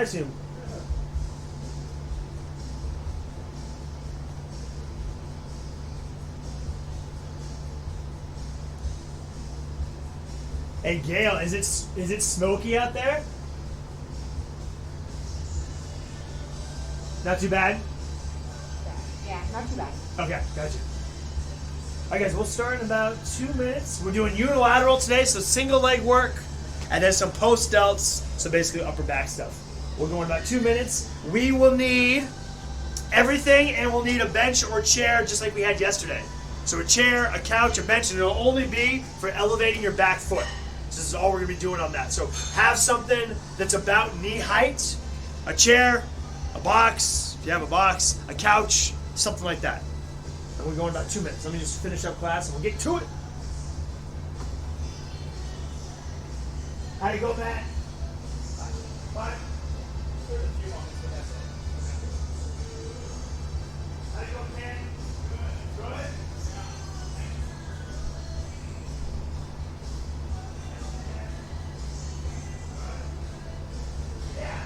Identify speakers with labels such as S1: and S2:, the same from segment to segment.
S1: assume. Hey Gail, is it smoky out there? Not too bad?
S2: Yeah, not too bad.
S1: Okay, gotcha. Alright guys, we'll start in about 2 minutes. We're doing unilateral today, so single leg work, and then some post delts, so basically upper back stuff. We're going about 2 minutes. We will need everything, and we'll need a bench or chair just like we had yesterday. So a chair, a couch, a bench, and it'll only be for elevating your back foot. So this is all we're going to be doing on that. So have something that's about knee height, a chair, a box, if you have a box, a couch, something like that. And we're going about 2 minutes. Let me just finish up class and we'll get to it. How you go, Matt? Fine. How you go, Ken? Good. Good. Yeah.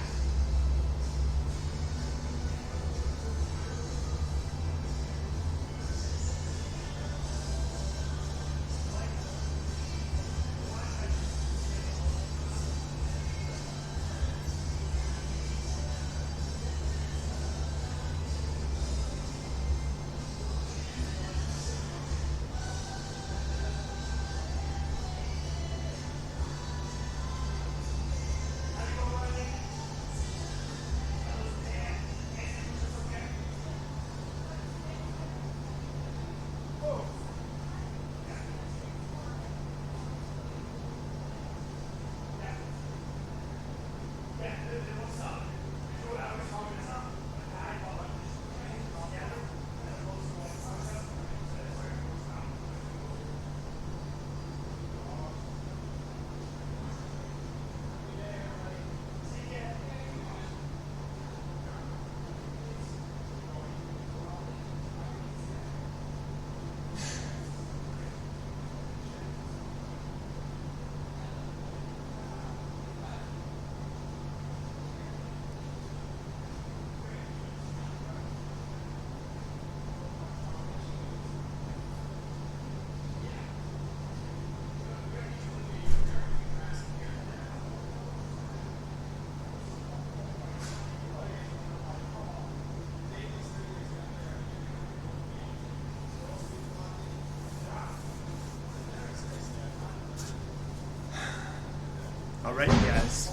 S1: Alright, guys.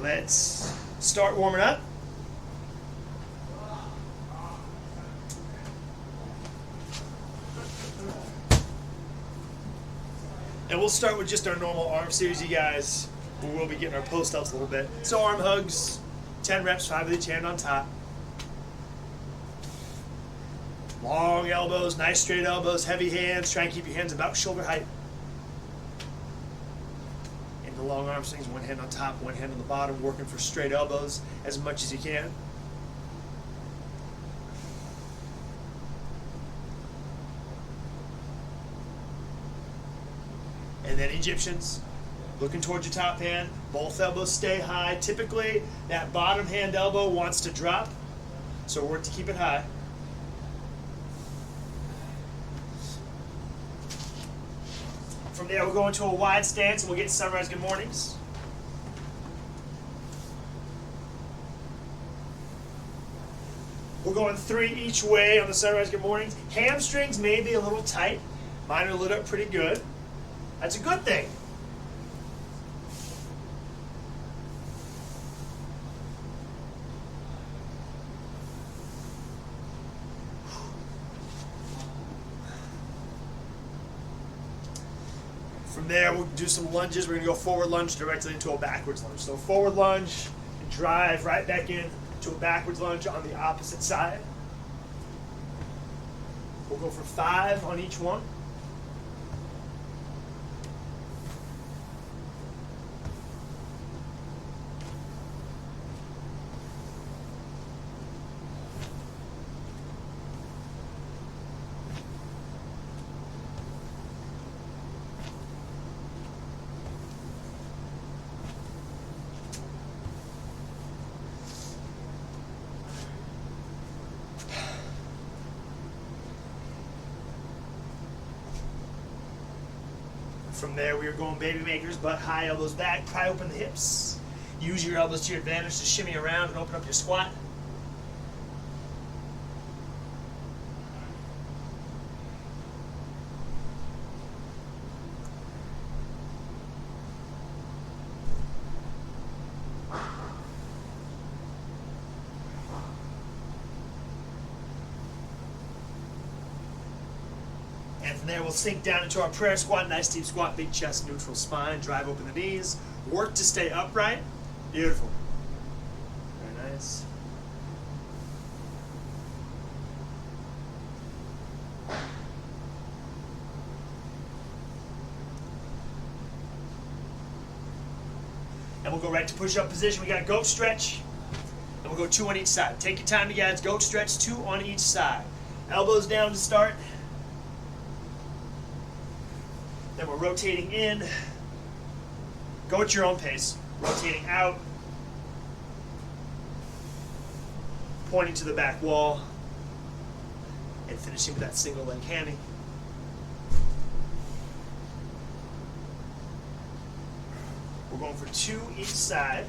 S1: Let's start warming up. And we'll start with just our normal arm series, you guys. We'll be getting our post delts a little bit. So arm hugs, 10 reps, 5 of each hand on top. Long elbows, nice straight elbows, heavy hands. Try and keep your hands about shoulder height. And the long arm swings, one hand on top, one hand on the bottom, working for straight elbows as much as you can. And then Egyptians, looking towards your top hand, both elbows stay high. Typically, that bottom hand elbow wants to drop, so work to keep it high. From there, we'll go into a wide stance and we'll get sunrise good mornings. We're going 3 each way on the sunrise good mornings. Hamstrings may be a little tight. Mine are lit up pretty good. That's a good thing. From there, we'll do some lunges. We're going to go forward lunge directly into a backwards lunge. So forward lunge, and drive right back in to a backwards lunge on the opposite side. We'll go for 5 on each one. From there, we are going baby makers, butt high, elbows back, pry open the hips. Use your elbows to your advantage to shimmy around and open up your squat. And from there, we'll sink down into our prayer squat. Nice deep squat, big chest, neutral spine. Drive open the knees. Work to stay upright. Beautiful. Very nice. And we'll go right to push-up position. We got goat stretch. And we'll go 2 on each side. Take your time, you guys. Goat stretch, 2 on each side. Elbows down to start. Then we're rotating in. Go at your own pace. Rotating out. Pointing to the back wall. And finishing with that single leg hammy. We're going for 2 each side.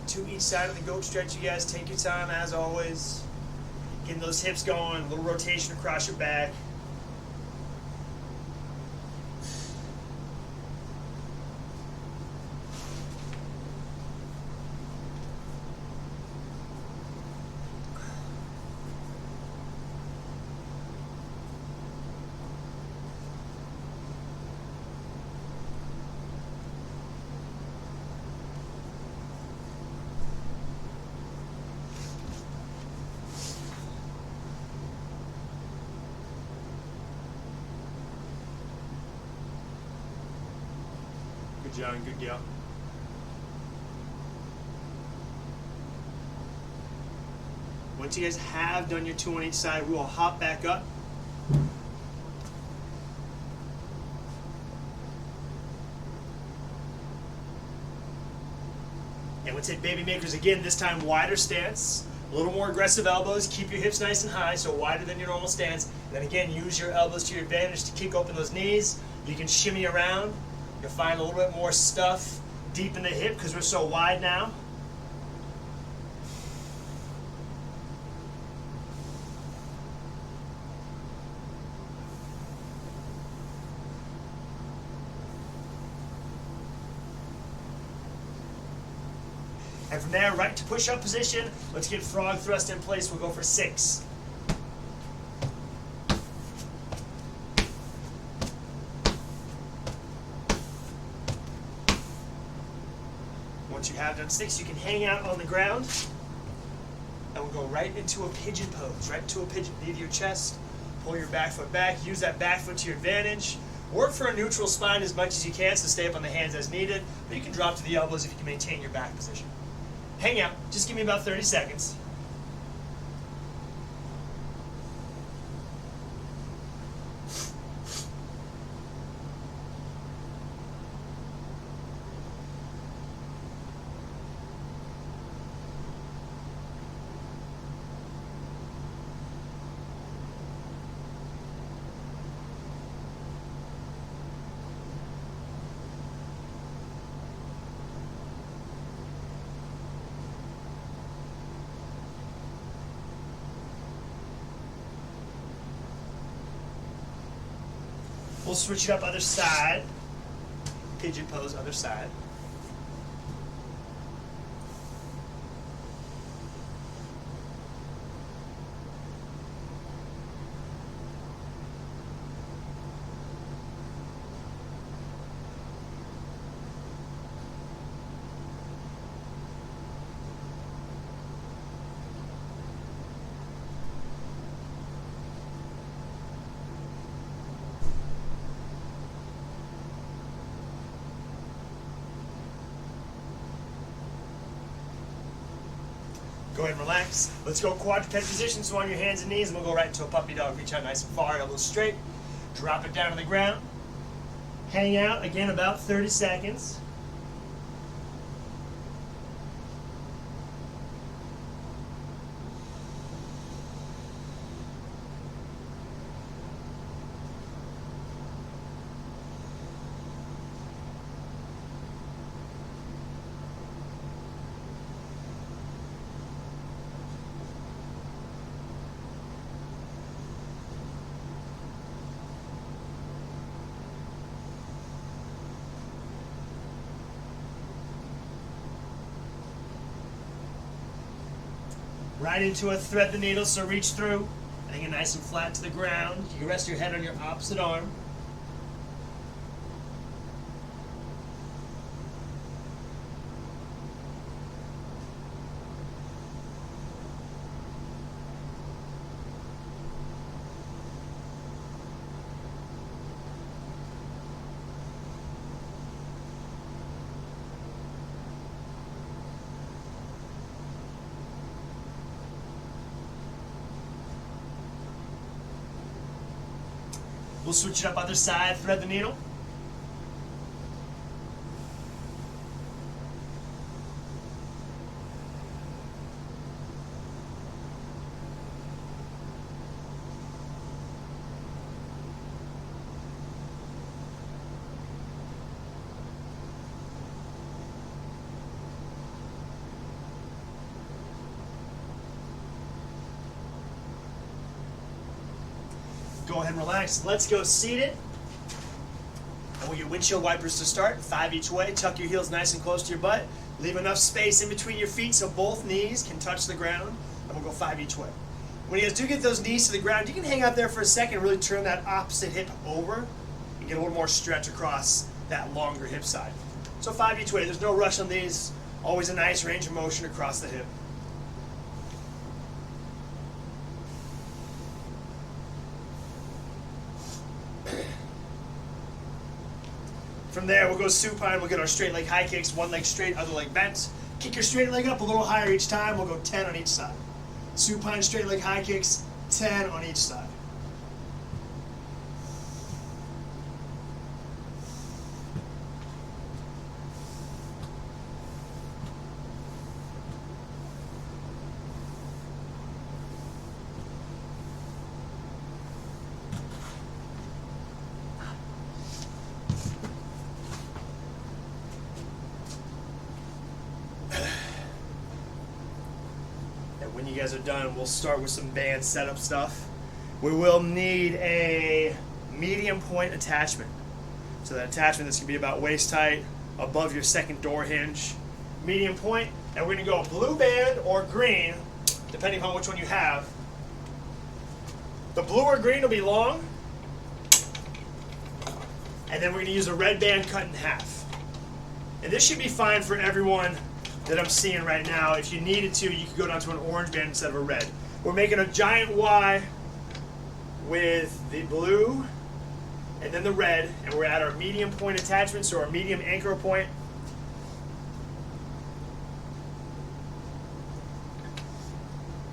S1: To each side of the goat stretch, you guys. Take your time as always. Getting those hips going, a little rotation across your back. Good job, good gal. Once you guys have done your 2 on each side, we will hop back up. And we'll take baby makers again, this time wider stance. A little more aggressive elbows. Keep your hips nice and high, so wider than your normal stance. And then again, use your elbows to your advantage to kick open those knees. You can shimmy around. You'll find a little bit more stuff deep in the hip because we're so wide now. And from there, right to push-up position. Let's get frog thrust in place. We'll go for 6. Once you have done 6, you can hang out on the ground. And we'll go right into a pigeon pose. Right into a pigeon. Knee to your chest. Pull your back foot back. Use that back foot to your advantage. Work for a neutral spine as much as you can, so stay up on the hands as needed. But you can drop to the elbows if you can maintain your back position. Hang out. Just give me about 30 seconds. We'll switch it up other side. Pigeon pose, other side. Go ahead and relax. Let's go quadruped position, so on your hands and knees, and we'll go right into a puppy dog. Reach out nice and far, elbows straight. Drop it down to the ground. Hang out, again, about 30 seconds. Right into a thread the needle, so reach through. Hang it nice and flat to the ground. You can rest your head on your opposite arm. We'll switch it up other side, thread the needle. Go ahead and relax. Let's go seated. And we'll get windshield wipers to start. 5 each way. Tuck your heels nice and close to your butt. Leave enough space in between your feet so both knees can touch the ground. And we'll go 5 each way. When you guys do get those knees to the ground, you can hang out there for a second and really turn that opposite hip over and get a little more stretch across that longer hip side. So 5 each way. There's no rush on these. Always a nice range of motion across the hip. From there, we'll go supine. We'll get our straight leg high kicks, one leg straight, other leg bent. Kick your straight leg up a little higher each time. We'll go 10 on each side. Supine, straight leg high kicks, 10 on each side. When you guys are done, we'll start with some band setup stuff. We will need a medium point attachment. So that attachment, this can be about waist height, above your second door hinge. Medium point, and we're gonna go blue band or green, depending on which one you have. The blue or green will be long, and then we're gonna use a red band cut in half. And this should be fine for everyone that I'm seeing right now. If you needed to, you could go down to an orange band instead of a red. We're making a giant Y with the blue and then the red, and we're at our medium point attachment, so our medium anchor point.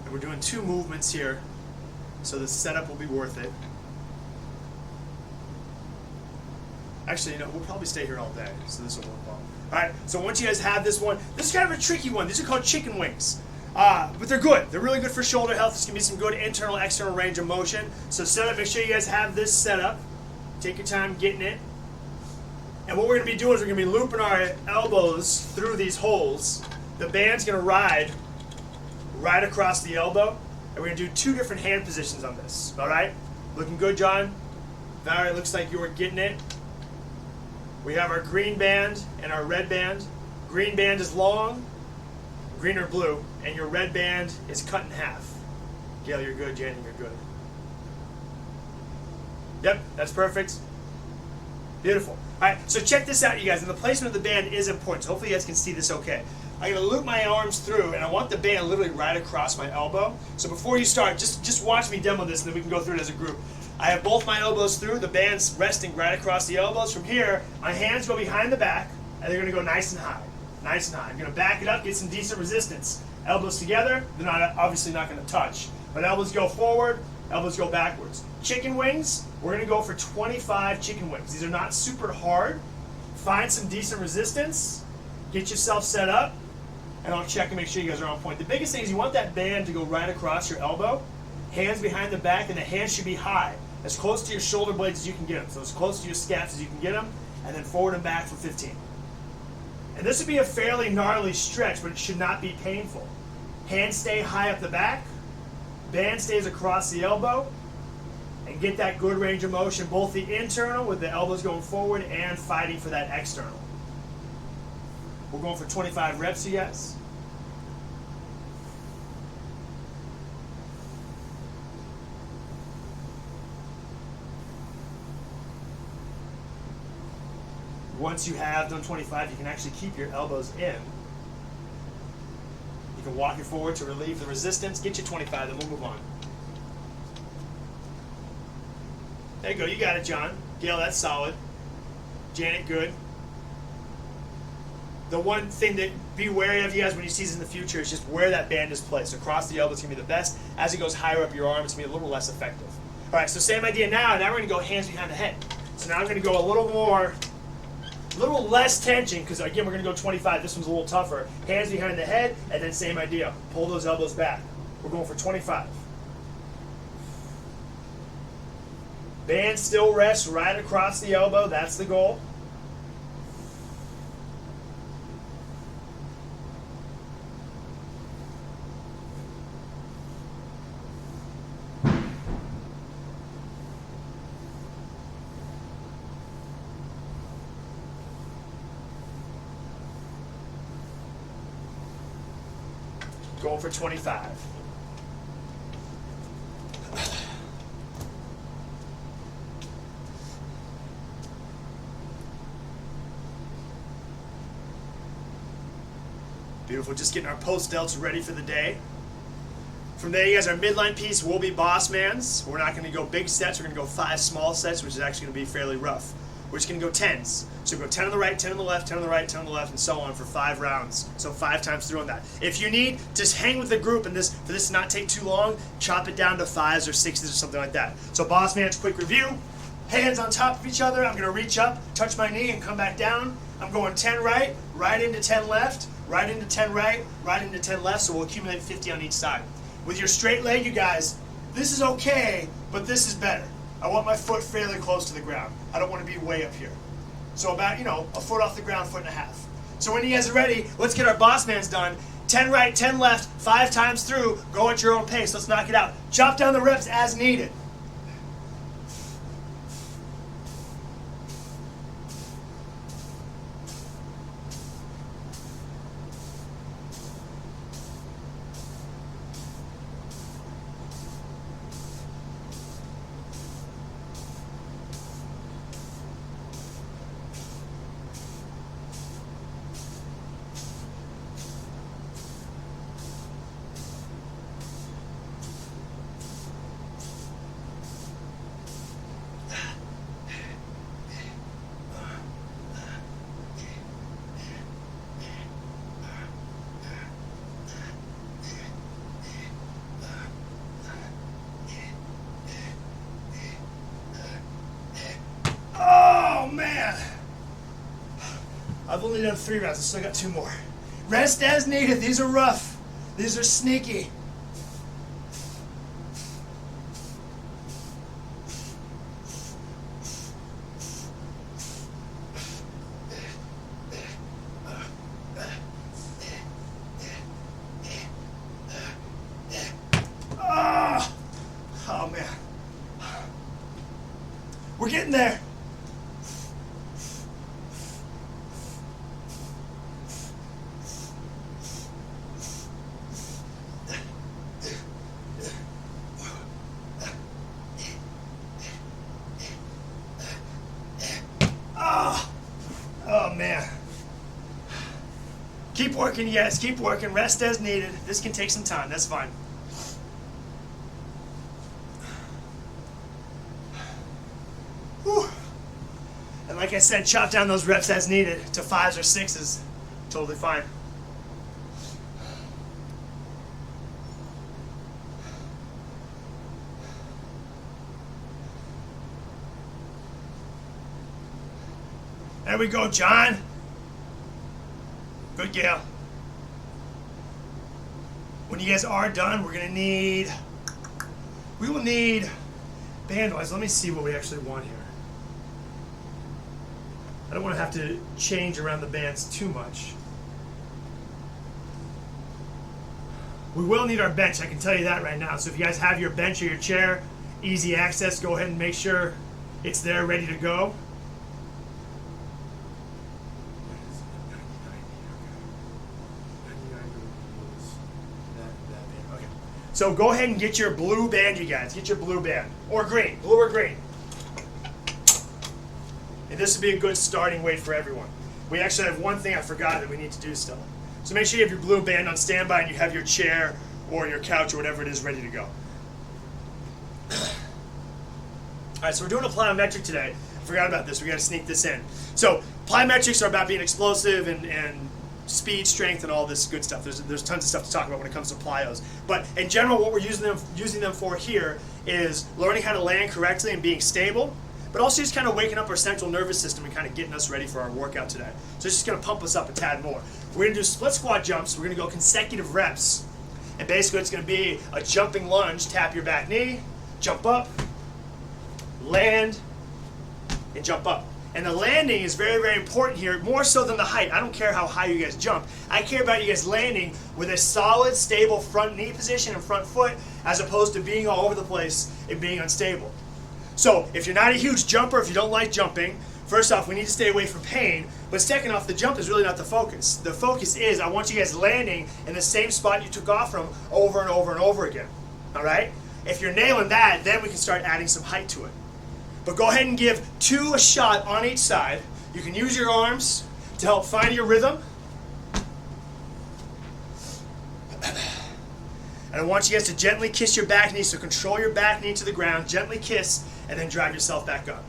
S1: And we're doing 2 movements here, so the setup will be worth it. Actually, you know, we'll probably stay here all day, so this will work well. Alright, so once you guys have this one, this is kind of a tricky one. These are called chicken wings. But they're good. They're really good for shoulder health. There's going to be some good internal, external range of motion. So set up, make sure you guys have this set up. Take your time getting it. And what we're going to be doing is we're going to be looping our elbows through these holes. The band's going to ride right across the elbow. And we're going to do 2 different hand positions on this. Alright? Looking good, John? Valerie, looks like you were getting it. We have our green band and our red band. Green band is long, green or blue, and your red band is cut in half. Gail, you're good. Jenny, you're good. Yep, that's perfect. Beautiful. All right, so check this out, you guys. And the placement of the band is important, so hopefully you guys can see this okay. I'm going to loop my arms through, and I want the band literally right across my elbow. So before you start, just watch me demo this, and then we can go through it as a group. I have both my elbows through, the band's resting right across the elbows. From here, my hands go behind the back, and they're going to go nice and high. Nice and high. I'm going to back it up, get some decent resistance. Elbows together, they're not obviously not going to touch. But elbows go forward, elbows go backwards. Chicken wings, we're going to go for 25 chicken wings. These are not super hard. Find some decent resistance, get yourself set up, and I'll check and make sure you guys are on point. The biggest thing is you want that band to go right across your elbow, hands behind the back, and the hands should be high, as close to your shoulder blades as you can get them. So as close to your scaps as you can get them, and then forward and back for 15. And this would be a fairly gnarly stretch, but it should not be painful. Hands stay high up the back, band stays across the elbow, and get that good range of motion, both the internal with the elbows going forward and fighting for that external. We're going for 25 reps, you guys. Once you have done 25, you can actually keep your elbows in. You can walk it forward to relieve the resistance. Get you 25, then we'll move on. There you go. You got it, John. Gail, that's solid. Janet, good. The one thing that be wary of, you guys, when you see this in the future is just where that band is placed. Across the elbow is going to be the best. As it goes higher up your arm, it's going to be a little less effective. All right, so same idea now. Now we're going to go hands behind the head. So now I'm going to go a little less tension, because again, we're going to go 25. This one's a little tougher. Hands behind the head, and then same idea. Pull those elbows back. We're going for 25. Band still rests right across the elbow. That's the goal. Going for 25. Beautiful, just getting our post delts ready for the day. From there, you guys, our midline piece will be boss mans. We're not going to go big sets, we're going to go 5 small sets, which is actually going to be fairly rough. We're just going to go 10s. So we go 10 on the right, 10 on the left, 10 on the right, 10 on the left, and so on for 5 rounds. So 5 times through on that. If you need, just hang with the group, and for this to not take too long, chop it down to 5s or 6s or something like that. So boss man's quick review. Hands on top of each other. I'm going to reach up, touch my knee, and come back down. I'm going 10 right, right into 10 left, right into 10 right, right into 10 left, so we'll accumulate 50 on each side. With your straight leg, you guys, this is okay, but this is better. I want my foot fairly close to the ground. I don't want to be way up here. So about, a foot off the ground, 1.5 feet. So when you guys are ready, let's get our boss mans done. 10 right, 10 left, 5 times through. Go at your own pace. Let's knock it out. Chop down the reps as needed. I've only done 3 rounds. I still got 2 more. Rest as needed. These are rough. These are sneaky. Oh man. We're getting there. Oh man. Keep working, you guys. Keep working. Rest as needed. This can take some time. That's fine. Whew. And like I said, chop down those reps as needed to 5s or 6s. Totally fine. There we go, John. Good, Gail. When you guys are done, we will need, band-wise, let me see what we actually want here. I don't want to have to change around the bands too much. We will need our bench, I can tell you that right now. So if you guys have your bench or your chair, easy access, go ahead and make sure it's there ready to go. Okay. So go ahead and get your blue band, you guys. Get your blue band. Or green. Blue or green. And this would be a good starting weight for everyone. We actually have one thing I forgot that we need to do still. So make sure you have your blue band on standby and you have your chair or your couch or whatever it is ready to go. All right, so we're doing a plyometric today. I forgot about this. We got to sneak this in. So plyometrics are about being explosive and speed, strength, and all this good stuff. There's tons of stuff to talk about when it comes to plyos. But in general, what we're using them for here is learning how to land correctly and being stable, but also just kind of waking up our central nervous system and kind of getting us ready for our workout today. So it's just going to pump us up a tad more. We're going to do split squat jumps. We're going to go consecutive reps. And basically it's going to be a jumping lunge. Tap your back knee, jump up, land, and jump up. And the landing is very, very important here, more so than the height. I don't care how high you guys jump. I care about you guys landing with a solid, stable front knee position and front foot, as opposed to being all over the place and being unstable. So if you're not a huge jumper, if you don't like jumping, first off, we need to stay away from pain. But second off, the jump is really not the focus. The focus is I want you guys landing in the same spot you took off from over and over and over again. All right? If you're nailing that, then we can start adding some height to it. But go ahead and give 2 a shot on each side. You can use your arms to help find your rhythm. And I want you guys to gently kiss your back knee, so control your back knee to the ground, gently kiss, and then drive yourself back up.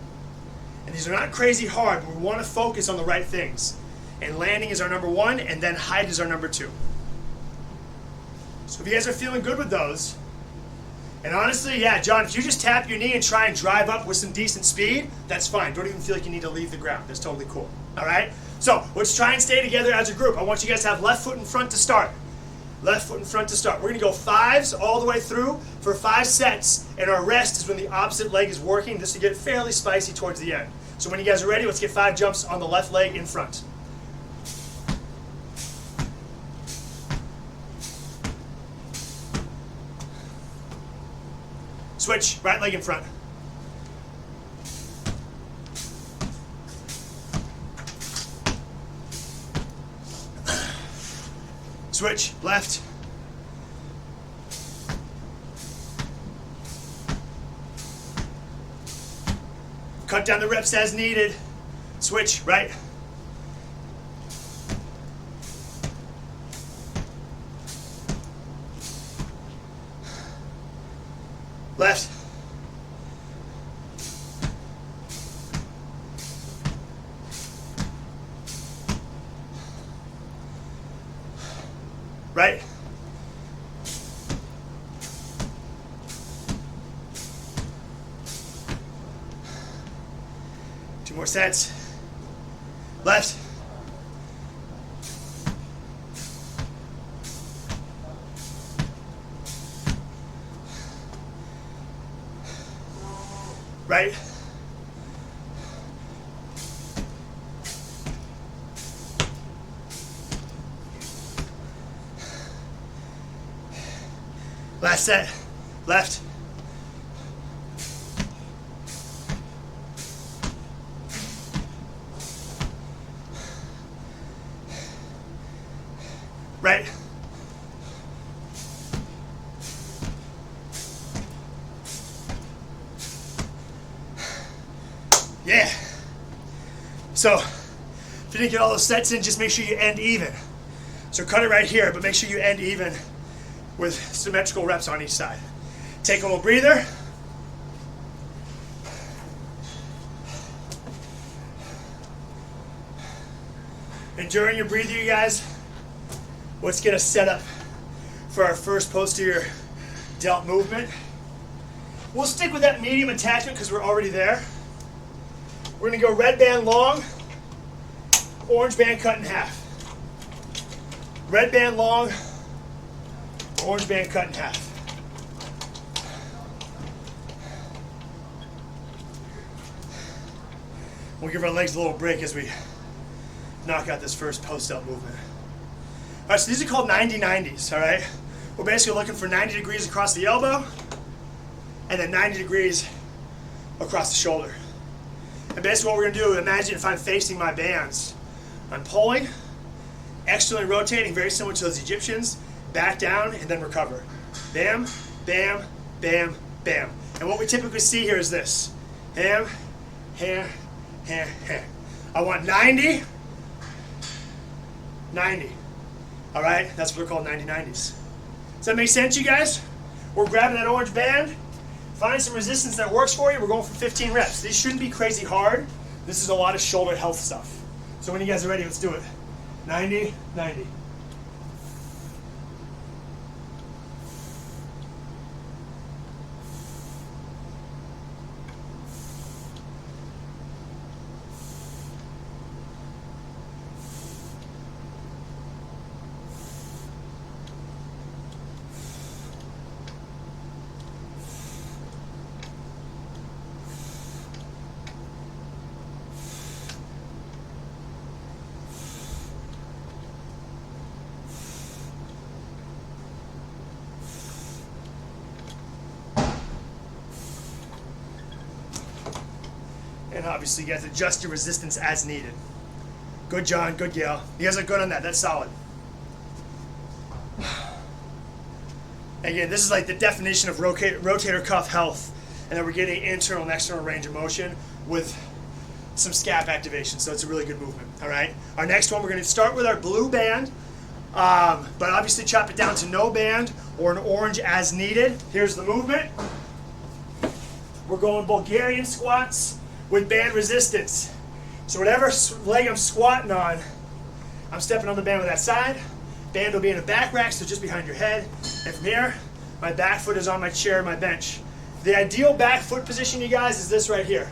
S1: And these are not crazy hard, but we want to focus on the right things. And landing is our number 1, and then height is our number 2. So if you guys are feeling good with those, and honestly, yeah, John, if you just tap your knee and try and drive up with some decent speed, that's fine. Don't even feel like you need to leave the ground. That's totally cool. All right? So let's try and stay together as a group. I want you guys to have left foot in front to start. Left foot in front to start. We're going to go 5s all the way through for 5 sets, and our rest is when the opposite leg is working. This will get fairly spicy towards the end. So when you guys are ready, let's get 5 jumps on the left leg in front. Switch, right leg in front. Switch, left. Cut down the reps as needed. Switch, right. Left. Right. Two more sets. Left. Right. Last set. Left. Right. Yeah. So, if you didn't get all those sets in, just make sure you end even. So cut it right here, but make sure you end even with symmetrical reps on each side. Take a little breather. And during your breather, you guys, let's get us set up for our first posterior delt movement. We'll stick with that medium attachment because we're already there. We're going to go red band long, orange band cut in half. Red band long, orange band cut in half. We'll give our legs a little break as we knock out this first post-up movement. All right, so these are called 90-90s, all right? We're basically looking for 90 degrees across the elbow and then 90 degrees across the shoulder. And basically what we're gonna do, imagine if I'm facing my bands. I'm pulling, externally rotating, very similar to those Egyptians, back down and then recover. Bam, bam, bam, bam. And what we typically see here is this. Ham, ham, ham, ham. I want 90, 90. All right, that's what they're called 90-90s. Does that make sense, you guys? We're grabbing that orange band. Find some resistance that works for you. We're going for 15 reps. These shouldn't be crazy hard. This is a lot of shoulder health stuff. So when you guys are ready, let's do it. 90, 90. And obviously you guys adjust your resistance as needed. Good, John, good, Gail. You guys are good on that, that's solid. Again, this is like the definition of rotator cuff health, and then we're getting internal and external range of motion with some scap activation, so it's a really good movement, all right? Our next one, we're gonna start with our blue band, but obviously chop it down to no band or an orange as needed. Here's the movement. We're going Bulgarian squats with band resistance. So whatever leg I'm squatting on, I'm stepping on the band with that side. Band will be in a back rack, so just behind your head. And from here, my back foot is on my chair, my bench. The ideal back foot position, you guys, is this right here.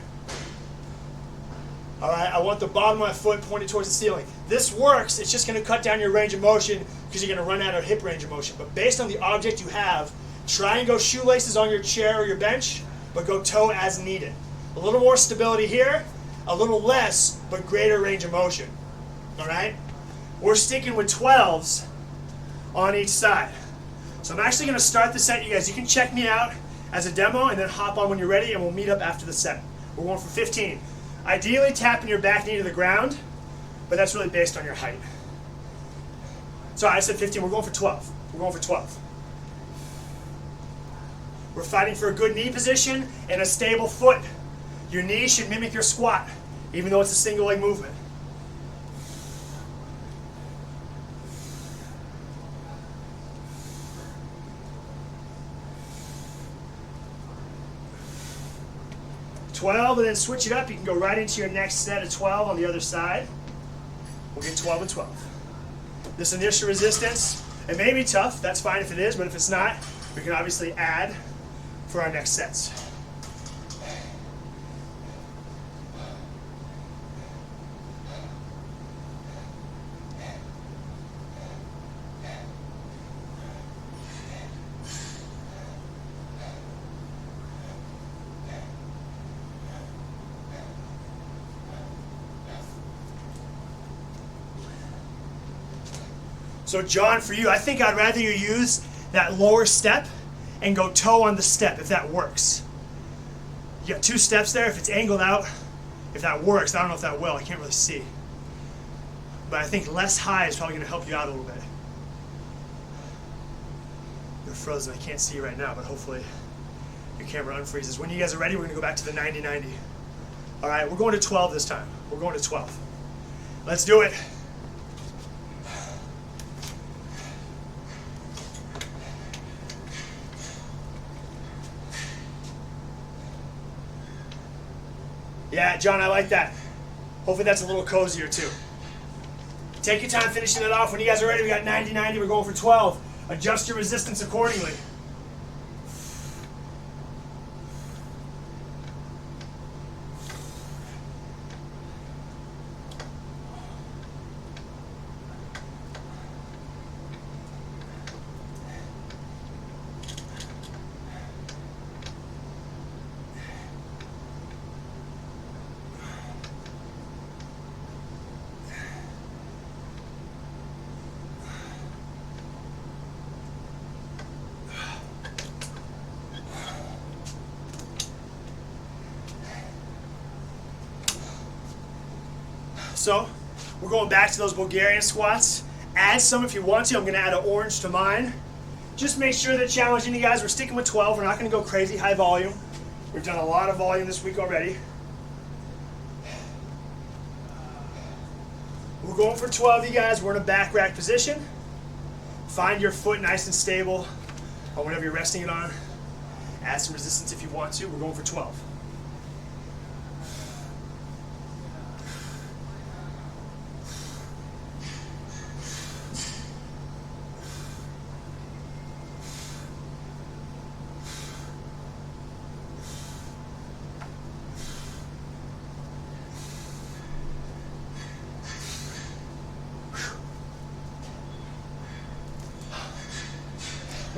S1: All right, I want the bottom of my foot pointed towards the ceiling. This works, it's just gonna cut down your range of motion because you're gonna run out of hip range of motion. But based on the object you have, try and go shoelaces on your chair or your bench, but go toe as needed. A little more stability here, a little less, but greater range of motion. All right? We're sticking with 12s on each side. So I'm actually going to start the set, you guys. You can check me out as a demo and then hop on when you're ready, and we'll meet up after the set. We're going for 15. Ideally, tapping your back knee to the ground, but that's really based on your height. Sorry, I said 15. We're going for 12. We're going for 12. We're fighting for a good knee position and a stable foot. Your knee should mimic your squat, even though it's a single leg movement. And then switch it up. You can go right into your next set of 12 on the other side. We'll get 12 and 12. This initial resistance, it may be tough. That's fine if it is, but if it's not, we can obviously add for our next sets. So John, for you, I think I'd rather you use that lower step and go toe on the step, if that works. You got 2 steps there. If it's angled out, if that works, I don't know if that will. I can't really see. But I think less high is probably going to help you out a little bit. You're frozen. I can't see you right now, but hopefully your camera unfreezes. When you guys are ready, we're going to go back to the 90-90. All right, we're going to 12 this time. We're going to 12. Let's do it. Yeah, John, I like that. Hopefully that's a little cozier too. Take your time finishing it off. When you guys are ready, we got 90-90. We're going for 12. Adjust your resistance accordingly. also. We're going back to those Bulgarian squats. Add some if you want to. I'm going to add an orange to mine. Just make sure that challenging you guys, we're sticking with 12. We're not going to go crazy high volume. We've done a lot of volume this week already. We're going for 12, you guys. We're in a back rack position. Find your foot nice and stable on whatever you're resting it on. Add some resistance if you want to. We're going for 12.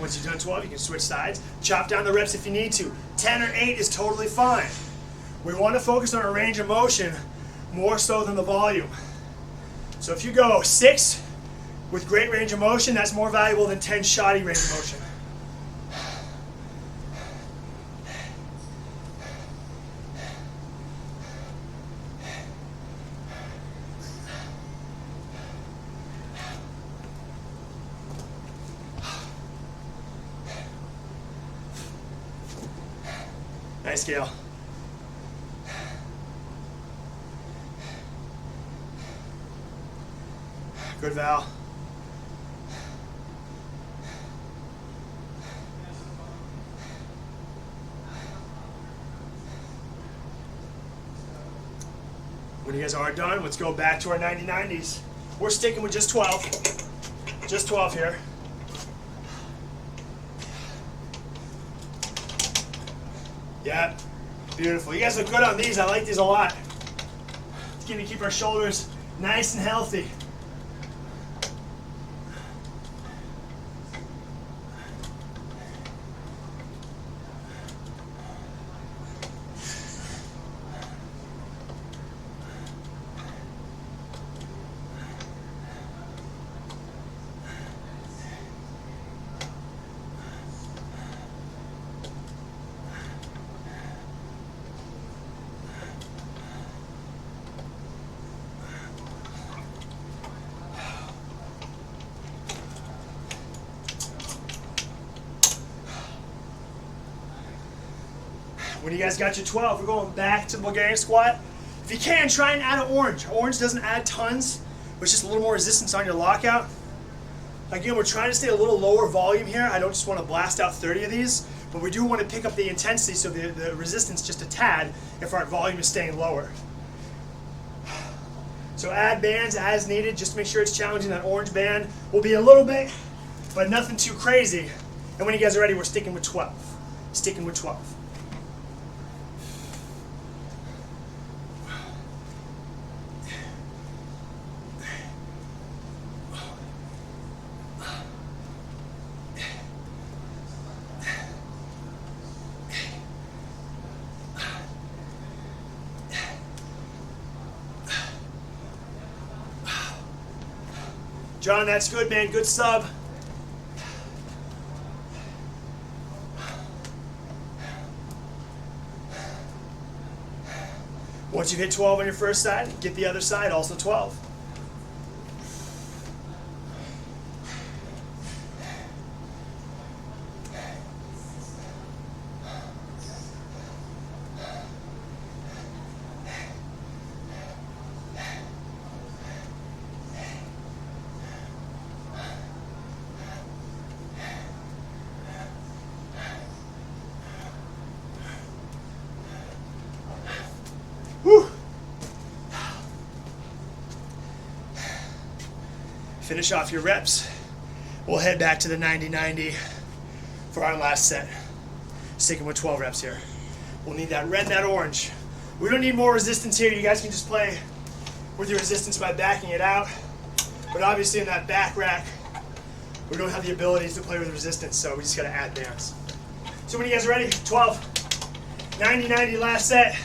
S1: Once you've done 12, you can switch sides. Chop down the reps if you need to. 10 or 8 is totally fine. We want to focus on our range of motion more so than the volume. So if you go 6 with great range of motion, that's more valuable than 10 shoddy range of motion. Nice, Gail. Good, Val. When you guys are done, let's go back to our 90-90s. We're sticking with just 12. Just 12 here. Yeah, beautiful. You guys look good on these. I like these a lot. It's going to keep our shoulders nice and healthy. When you guys got your 12, we're going back to the Bulgarian squat. If you can, try and add an orange. Orange doesn't add tons, but it's just a little more resistance on your lockout. Again, we're trying to stay a little lower volume here. I don't just want to blast out 30 of these, but we do want to pick up the intensity so the resistance just a tad if our volume is staying lower. So add bands as needed. Just make sure it's challenging. That orange band will be a little bit, but nothing too crazy. And when you guys are ready, we're sticking with 12. Sticking with 12. John, that's good, man. Good sub. Once you hit 12 on your first side, get the other side also 12. Whew. Finish off your reps. We'll head back to the 90-90 for our last set. Sticking with 12 reps here. We'll need that red and that orange. We don't need more resistance here. You guys can just play with your resistance by backing it out. But obviously in that back rack, we don't have the abilities to play with resistance, so we just gotta add bands. So when you guys are ready, 12, 90-90 last set.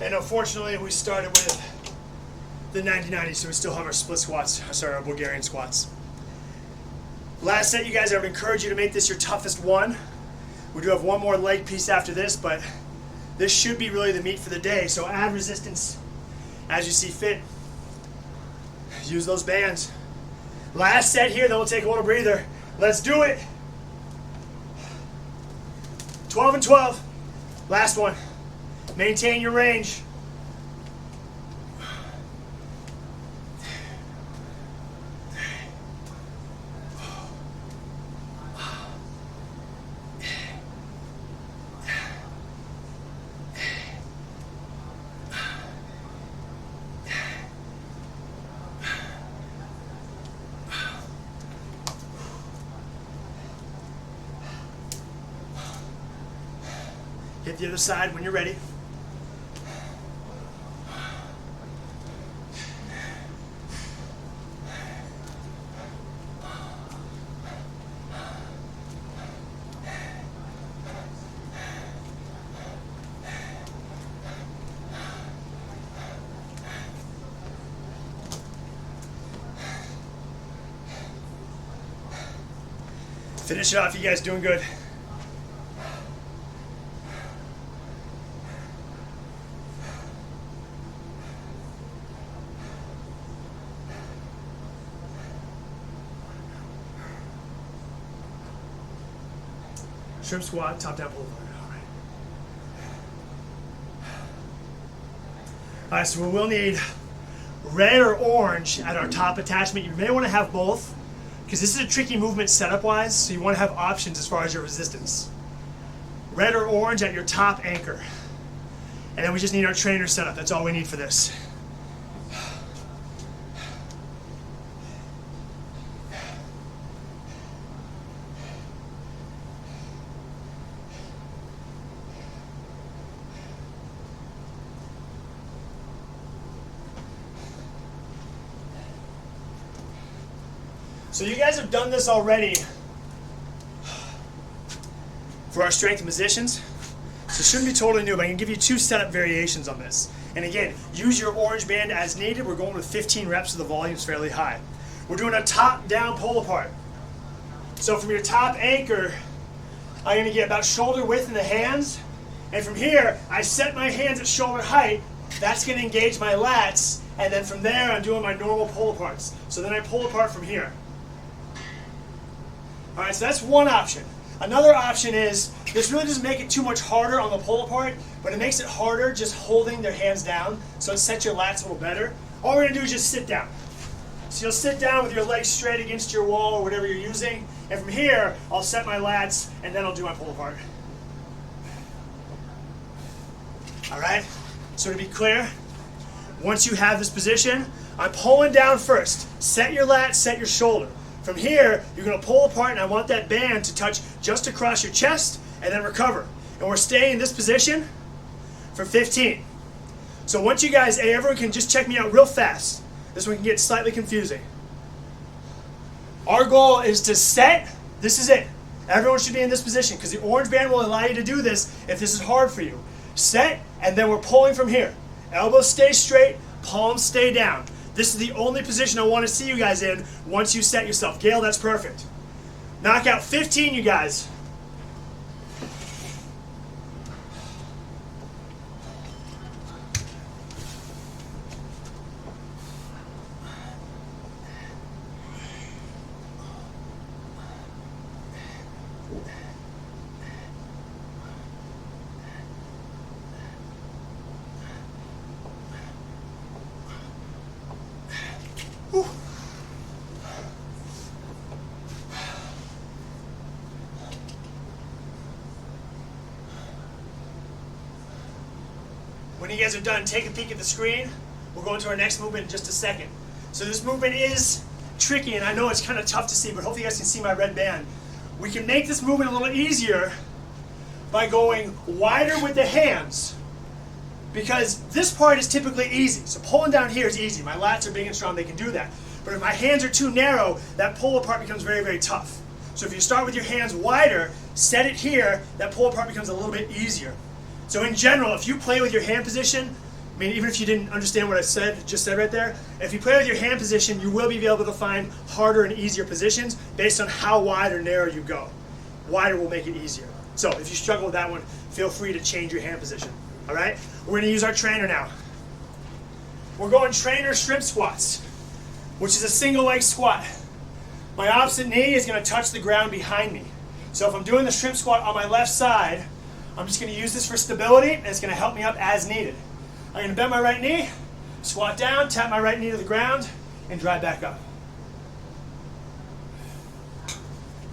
S1: And unfortunately, we started with the 90-90, so we still have our split squats, sorry, our Bulgarian squats. Last set, you guys, I would encourage you to make this your toughest one. We do have one more leg piece after this, but this should be really the meat for the day. So add resistance as you see fit. Use those bands. Last set here, then we'll take a little breather. Let's do it. 12 and 12. Last one. Maintain your range. Hit the other side when you're ready. Finish it off, you guys doing good. Shrimp squat, top down pull apart. All right, so we will need red or orange at our top attachment. You may want to have both because this is a tricky movement setup wise, so you want to have options as far as your resistance. Red or orange at your top anchor. And then we just need our trainer setup. That's all we need for this. So you guys have done this already for our strength and positions. So it shouldn't be totally new, but I can give you 2 setup variations on this. And again, use your orange band as needed. We're going with 15 reps, so the volume's fairly high. We're doing a top-down pull apart. So from your top anchor, I'm gonna get about shoulder width in the hands. And from here, I set my hands at shoulder height. That's gonna engage my lats. And then from there, I'm doing my normal pull aparts. So then I pull apart from here. All right, so that's one option. Another option is, this really doesn't make it too much harder on the pull apart, but it makes it harder just holding their hands down, so it sets your lats a little better. All we're gonna do is just sit down. So you'll sit down with your legs straight against your wall or whatever you're using, and from here, I'll set my lats, and then I'll do my pull apart. All right, so to be clear, once you have this position, I'm pulling down first. Set your lats, set your shoulder. From here, you're going to pull apart, and I want that band to touch just across your chest and then recover. And we're staying in this position for 15. So once you guys, everyone can just check me out real fast. This one can get slightly confusing. Our goal is to set. This is it. Everyone should be in this position because the orange band will allow you to do this if this is hard for you. Set, and then we're pulling from here. Elbows stay straight, palms stay down. This is the only position I want to see you guys in once you set yourself. Gail, that's perfect. Knock out 15, you guys. Whew. When you guys are done, take a peek at the screen. We'll go into our next movement in just a second. So this movement is tricky, and I know it's kind of tough to see, but hopefully you guys can see my red band. We can make this movement a little easier by going wider with the hands, because this part is typically easy. So pulling down here is easy. My lats are big and strong, they can do that. But if my hands are too narrow, that pull apart becomes very, very tough. So if you start with your hands wider, set it here, that pull apart becomes a little bit easier. So in general, if you play with your hand position, I mean, even if you didn't understand what I just said right there, if you play with your hand position, you will be able to find harder and easier positions based on how wide or narrow you go. Wider will make it easier. So if you struggle with that one, feel free to change your hand position. All right? We're going to use our trainer now. We're going trainer shrimp squats, which is a single leg squat. My opposite knee is going to touch the ground behind me. So if I'm doing the shrimp squat on my left side, I'm just going to use this for stability, and it's going to help me up as needed. I'm going to bend my right knee, squat down, tap my right knee to the ground, and drive back up.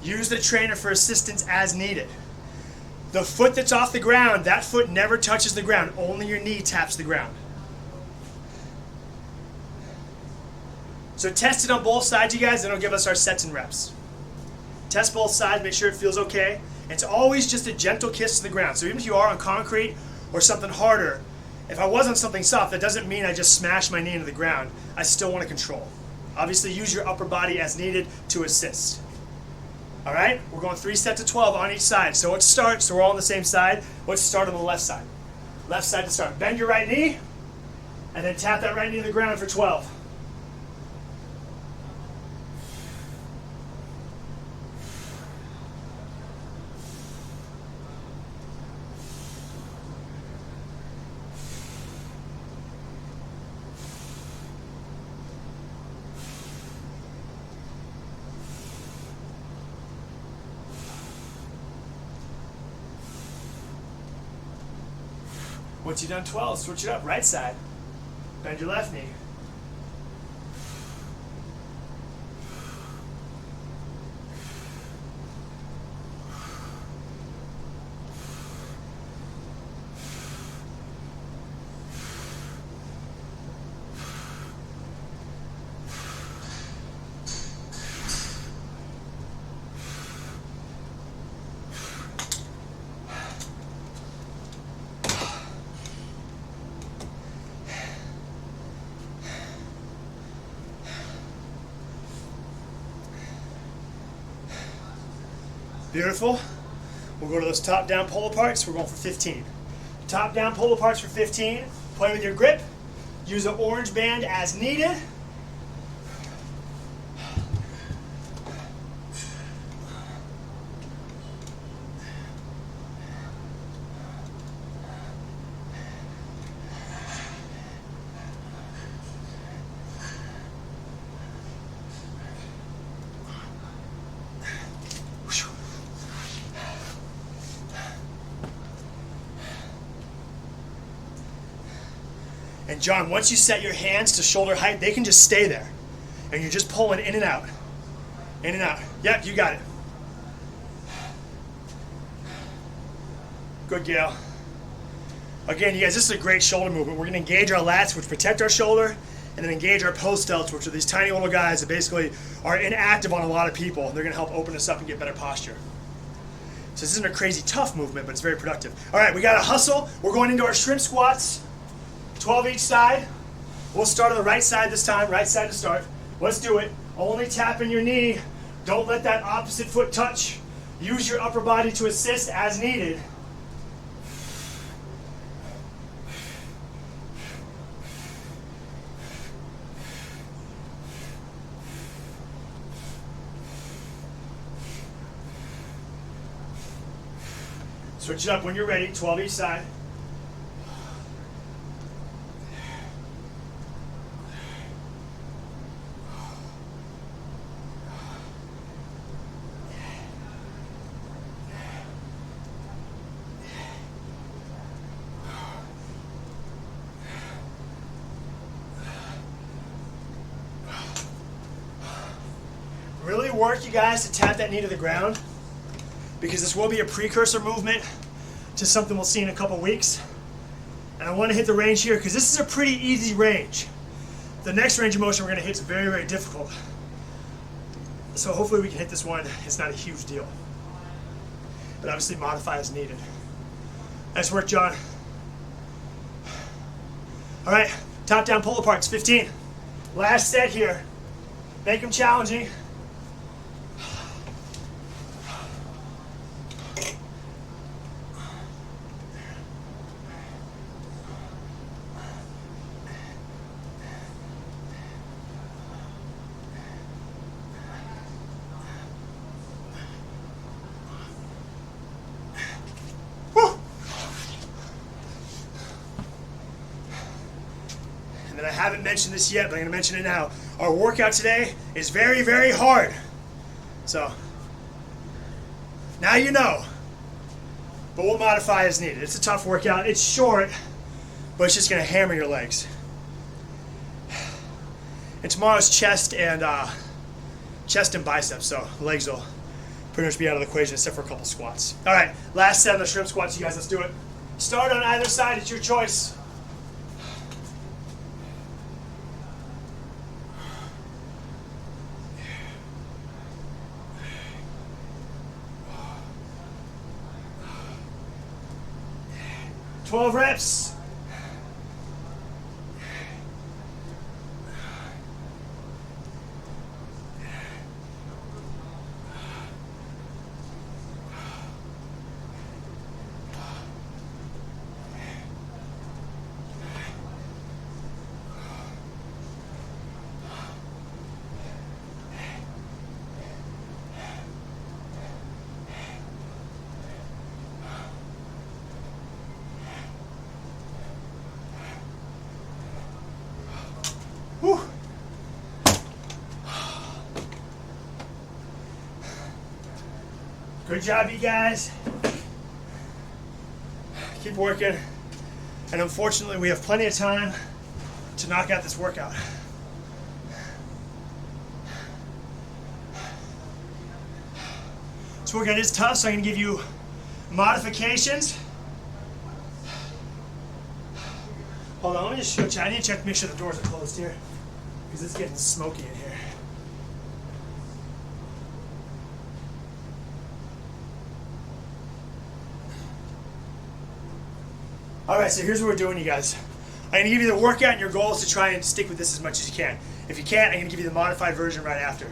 S1: Use the trainer for assistance as needed. The foot that's off the ground, that foot never touches the ground. Only your knee taps the ground. So test it on both sides, you guys, and it'll give us our sets and reps. Test both sides, make sure it feels okay. And it's always just a gentle kiss to the ground. So even if you are on concrete or something harder, if I was on something soft, that doesn't mean I just smashed my knee into the ground. I still want to control. Obviously, use your upper body as needed to assist. All right? We're going 3 sets of 12 on each side. So let's start, so we're all on the same side. Let's start on the left side. Left side to start. Bend your right knee, and then tap that right knee to the ground for 12. Once you've done 12, switch it up. Right side. Bend your left knee. Beautiful. We'll go to those top-down pull aparts. We're going for 15. Top-down pull aparts for 15. Play with your grip. Use the orange band as needed. And John, once you set your hands to shoulder height, they can just stay there. And you're just pulling in and out. In and out. Yep, you got it. Good, Gail. Again, you guys, this is a great shoulder movement. We're going to engage our lats, which protect our shoulder, and then engage our post delts, which are these tiny little guys that basically are inactive on a lot of people. They're going to help open us up and get better posture. So this isn't a crazy tough movement, but it's very productive. All right, we got to hustle. We're going into our shrimp squats. 12 each side. We'll start on the right side this time. Right side to start. Let's do it. Only tap in your knee. Don't let that opposite foot touch. Use your upper body to assist as needed. Switch it up when you're ready. 12 each side. Really work, you guys, to tap that knee to the ground, because this will be a precursor movement to something we'll see in a couple weeks. And I want to hit the range here because this is a pretty easy range. The next range of motion we're going to hit is very, very difficult. So hopefully we can hit this one. It's not a huge deal. But obviously modify as needed. Nice work, John. All right, top down pull aparts, 15. Last set here. Make them challenging. and I haven't mentioned this yet, but I'm going to mention it now. Our workout today is very, very hard. So, now you know. But we'll modify as needed. It's a tough workout. It's short, but it's just going to hammer your legs. And tomorrow's chest and biceps, so legs will pretty much be out of the equation except for a couple squats. All right, last set of the shrimp squats, you guys. Let's do it. Start on either side. It's your choice. "12 reps. Whew. Good job, you guys. Keep working. And unfortunately, we have plenty of time to knock out this workout. This workout is tough, so I'm going to give you modifications. Hold on, let me just show you. I need to check to make sure the doors are closed here, because it's getting smoky in here. All right, so here's what we're doing, you guys. I'm going to give you the workout, and your goal is to try and stick with this as much as you can. If you can't, I'm going to give you the modified version right after.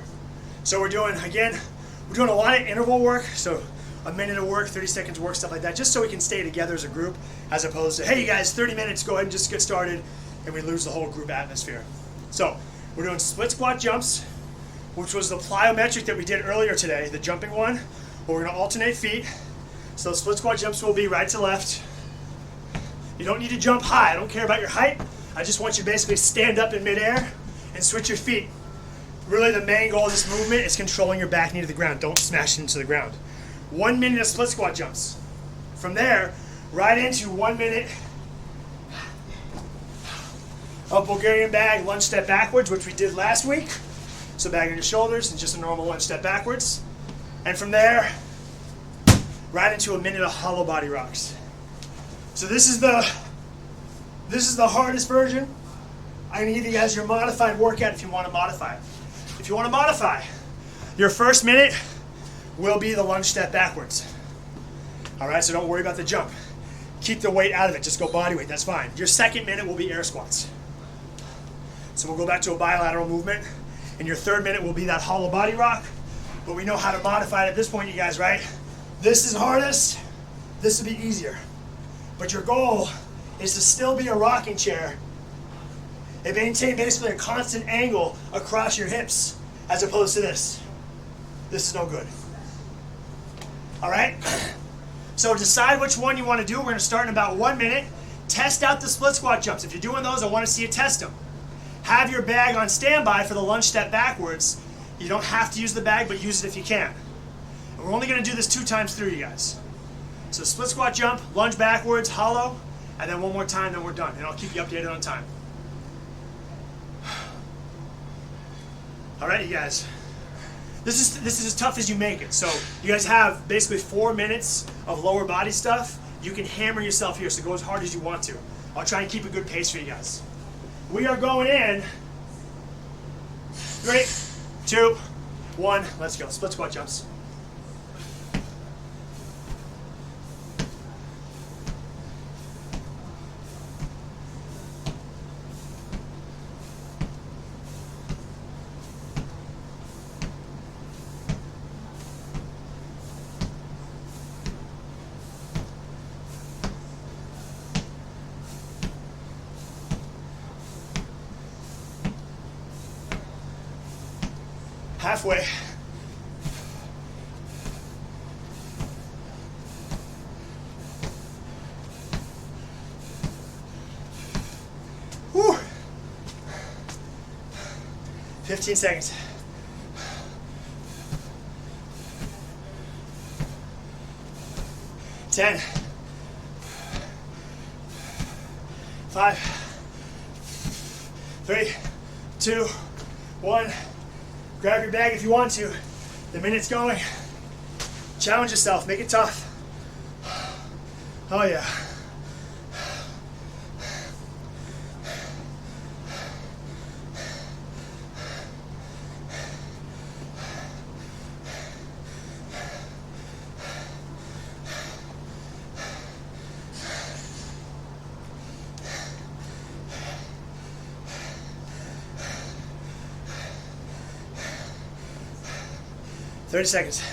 S1: So we're doing, again, we're doing a lot of interval work, so a minute of work, 30 seconds of work, stuff like that, just so we can stay together as a group, as opposed to, hey, you guys, 30 minutes, go ahead and just get started, and we lose the whole group atmosphere. So we're doing split squat jumps, which was the plyometric that we did earlier today, the jumping one, where we're going to alternate feet. So split squat jumps will be right to left. You don't need to jump high. I don't care about your height. I just want you to basically stand up in midair and switch your feet. Really, the main goal of this movement is controlling your back knee to the ground. Don't smash it into the ground. 1 minute of split squat jumps. From there, right into 1 minute of Bulgarian bag lunge step backwards, which we did last week. So bag on your shoulders and just a normal lunge step backwards. And from there, right into a minute of hollow body rocks. So this is the hardest version. I'm going to give you guys your modified workout if you want to modify it. If you want to modify, your first minute will be the lunge step backwards. All right, so don't worry about the jump. Keep the weight out of it. Just go body weight. That's fine. Your second minute will be air squats. So we'll go back to a bilateral movement. And your third minute will be that hollow body rock. But we know how to modify it at this point, you guys, right? This is hardest. This will be easier. But your goal is to still be a rocking chair and maintain basically a constant angle across your hips as opposed to this. This is no good. All right? So decide which one you want to do. We're going to start in about 1 minute. Test out the split squat jumps. If you're doing those, I want to see you test them. Have your bag on standby for the lunge step backwards. You don't have to use the bag, but use it if you can. And we're only going to do this 2 times through, you guys. So split squat jump, lunge backwards, hollow, and then one more time, then we're done. And I'll keep you updated on time. All right, you guys. This is as tough as you make it. So you guys have basically 4 minutes of lower body stuff. You can hammer yourself here, so go as hard as you want to. I'll try and keep a good pace for you guys. We are going in. 3, 2, 1. Let's go. Split squat jumps. Halfway. Whew. 15 seconds. 10. 5, 3, 2, 1. Grab your bag if you want to. The minute's going. Challenge yourself. Make it tough. Oh yeah. Thirty seconds.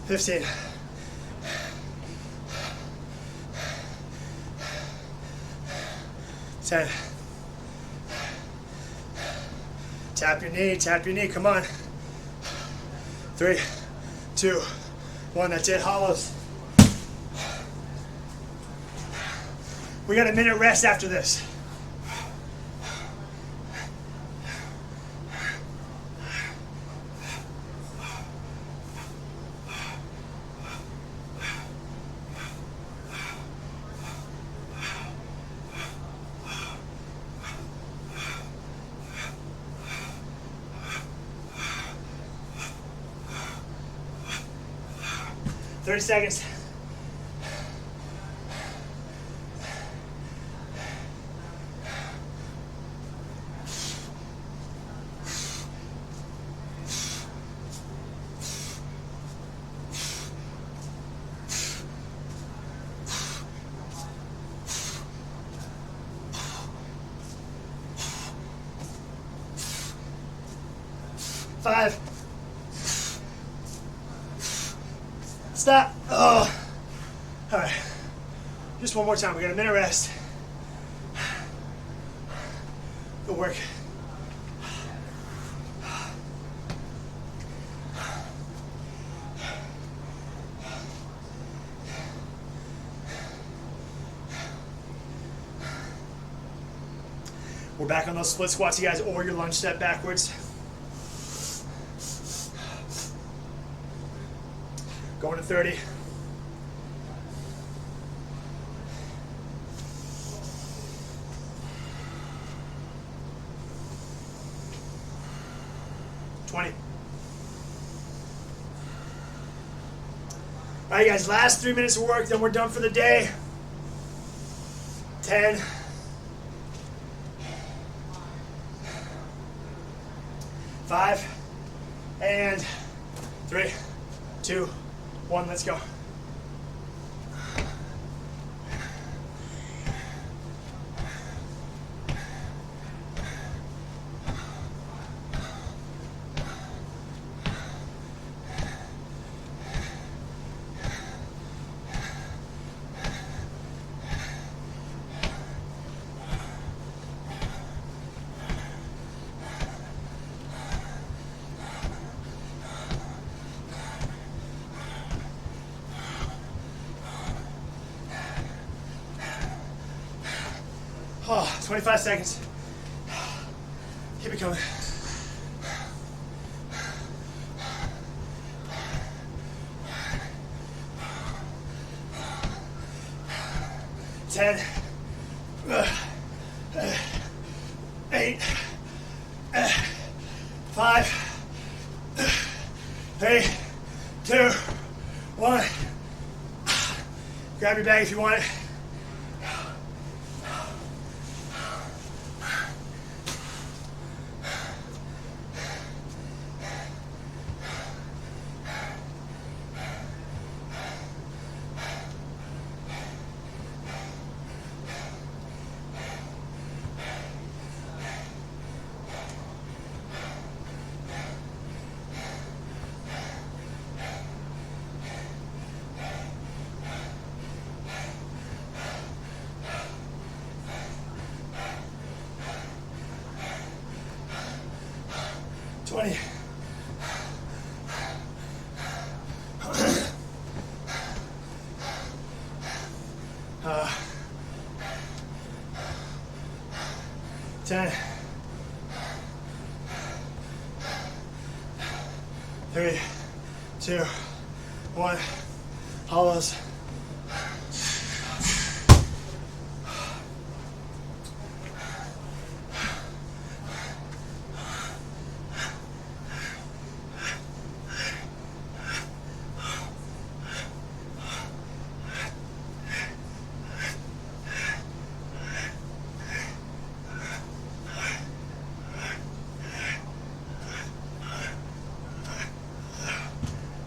S1: 15. 10. Tap your knee, come on. 3, 2, 1, that's it, hollows. We got a minute rest after this. Thirty seconds. Five. Stop. Oh. All right. Just one more time. We got a minute rest. Good work. We're back on those split squats, you guys, or your lunge step backwards. Going to 30. All right, guys, last 3 minutes of work, then we're done for the day. 10. 5, and 3, 2, 1, let's go. Oh, 25 seconds. Keep it coming. Ten, 8, 5, 3, 2, 1. Grab your bag if you want it. 10, 3, 2, 1. Hollows.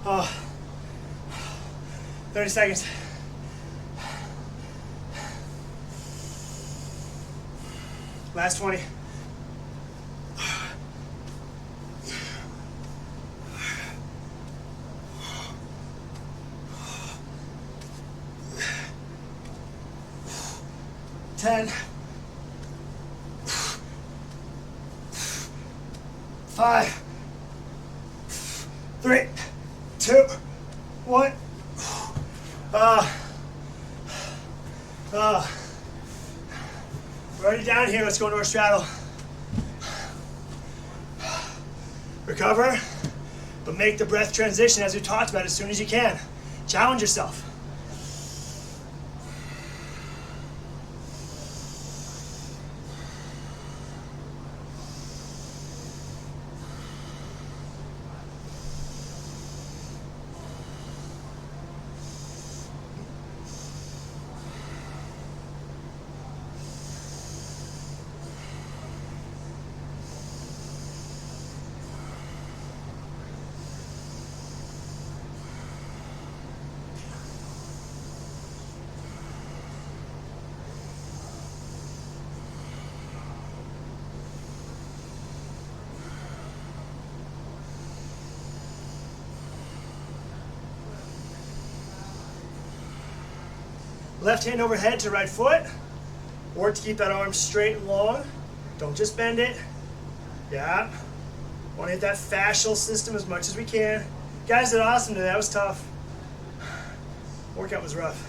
S1: Oh, 30 seconds. Last 20. Ten. 5, 3, 2, 1. We're already down here. Let's go into our straddle. Recover, but make the breath transition as we talked about as soon as you can. Challenge yourself. Left hand overhead to right foot. Work to keep that arm straight and long. Don't just bend it. Yeah. Want to hit that fascial system as much as we can. Guys did awesome today. That was tough. Workout was rough.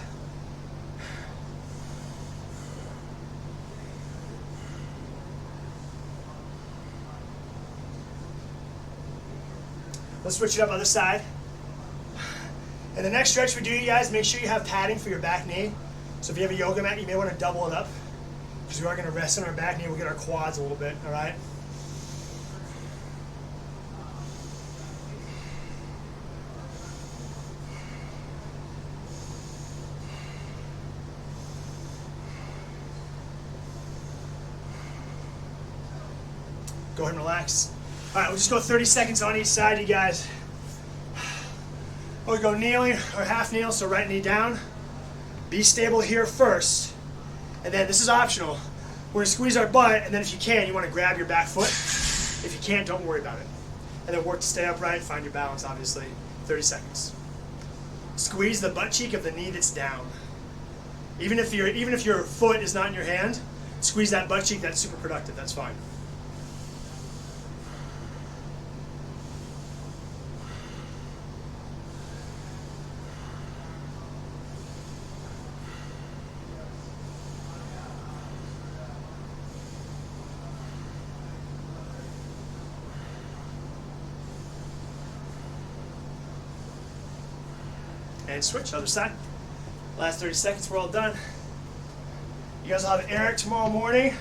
S1: Let's switch it up other side. And the next stretch we do, you guys, make sure you have padding for your back knee. So if you have a yoga mat, you may want to double it up because we are going to rest on our back knee. We'll get our quads a little bit, all right? Go ahead and relax. All right, we'll just go 30 seconds on each side, you guys. We'll go kneeling or half kneel, so right knee down. Be stable here first. And then this is optional. We're gonna squeeze our butt, and then if you can, you wanna grab your back foot. If you can't, don't worry about it. And then work to stay upright, find your balance, obviously. 30 seconds. Squeeze the butt cheek of the knee that's down. Even if your foot is not in your hand, squeeze that butt cheek, that's super productive, that's fine. And switch, other side. Last 30 seconds, we're all done. You guys will have Eric tomorrow morning.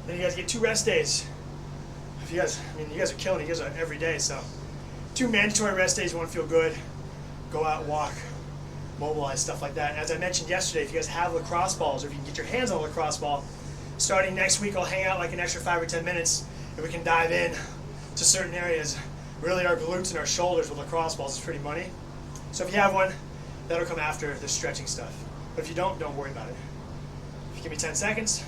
S1: Then you guys get 2 rest days. If you guys, you guys are killing it. You guys are every day, so 2 mandatory rest days. You want to feel good. Go out, walk, mobilize, stuff like that. And as I mentioned yesterday, if you guys have lacrosse balls, or if you can get your hands on a lacrosse ball, starting next week, I'll hang out like an extra 5 or 10 minutes, and we can dive in to certain areas. Really, our glutes and our shoulders with lacrosse balls is pretty money. So if you have one, that'll come after the stretching stuff. But if you don't worry about it. If you give me 10 seconds.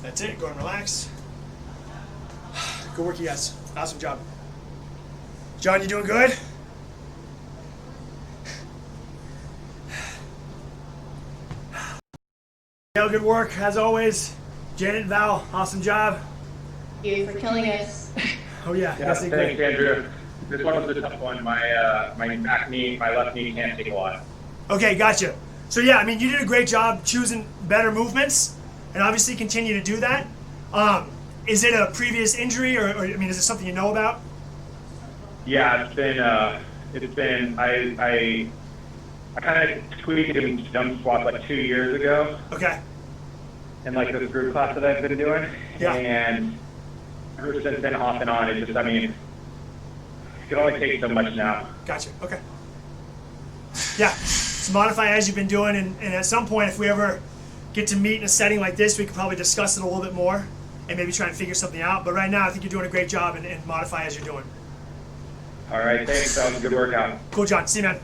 S1: That's it, go and relax. Good work, you guys. Awesome job. John, you doing good? Yeah, good work, as always. Janet, Val, awesome job.
S2: Thank you for killing us.
S1: Oh yeah,
S3: Yeah, thanks, Andrew. This one was a tough one. My back knee, my left knee can't take a lot.
S1: Okay, gotcha. So yeah, I mean, you did a great job choosing better movements, and obviously continue to do that. Is it a previous injury, or I mean, is it something you know about?
S3: Yeah, it's been I kind of tweaked and jump squats like 2 years ago
S1: Okay.
S3: in like this group class that I've been doing.
S1: Yeah.
S3: And ever since then, off and on, it just, I mean, it can only take so much now.
S1: Gotcha. Okay. Yeah. So modify as you've been doing, and at some point, if we ever get to meet in a setting like this, we could probably discuss it a little bit more and maybe try and figure something out. But right now, I think you're doing a great job, and modify as you're doing.
S3: All right, thanks. That was a good workout.
S1: Cool, John. See you, man.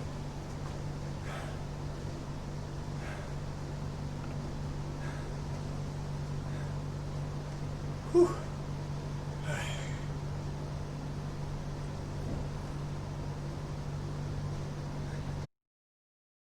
S1: Whew.